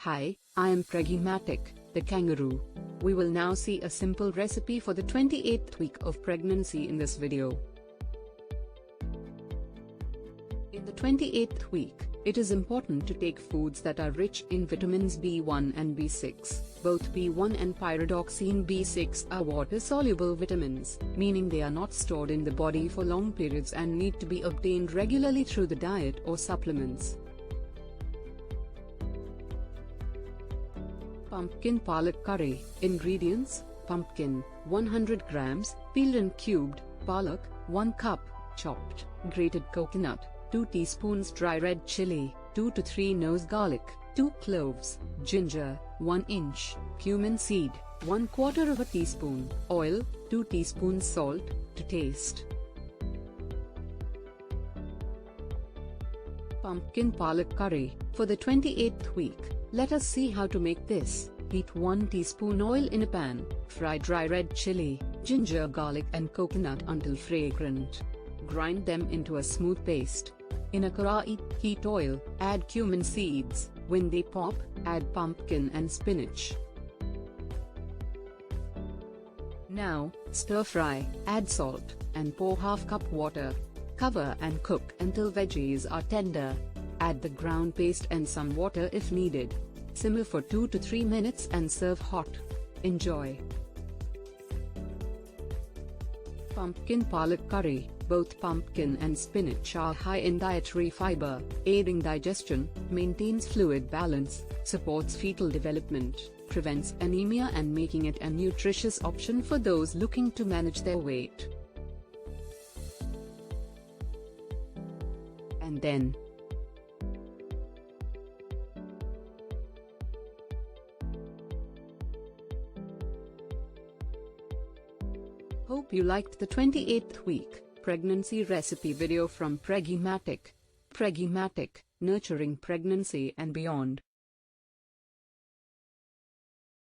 Hi, I am Pragmatic, the kangaroo. We will now see a simple recipe for the 28th week of pregnancy in this video. In the 28th week, it is important to take foods that are rich in vitamins B1 and B6. Both B1 and pyridoxine B6 are water-soluble vitamins, meaning they are not stored in the body for long periods and need to be obtained regularly through the diet or supplements. Pumpkin palak curry. Ingredients: pumpkin, 100 grams, peeled and cubed; palak, 1 cup, chopped; grated coconut, 2 teaspoons; dry red chili, 2 to 3 nose; garlic, 2 cloves; ginger, 1 inch; cumin seed, 1/4 teaspoon; oil, 2 teaspoons; salt to taste. Pumpkin palak curry. For the 28th week, let us see how to make this. Heat 1 teaspoon oil in a pan. Fry dry red chili, ginger, garlic and coconut until fragrant. Grind them into a smooth paste. In a karahi, heat oil, add cumin seeds. When they pop, add pumpkin and spinach. Now, stir fry, add salt, and pour half cup water. Cover and cook until veggies are tender. Add the ground paste and some water if needed. Simmer for 2 to 3 minutes and serve hot. Enjoy. Pumpkin palak curry. Both pumpkin and spinach are high in dietary fiber, aiding digestion, maintains fluid balance, supports fetal development, prevents anemia and making it a nutritious option for those looking to manage their weight. And then, hope you liked the 28th week pregnancy recipe video from Pragmatic. Pragmatic, nurturing pregnancy and beyond.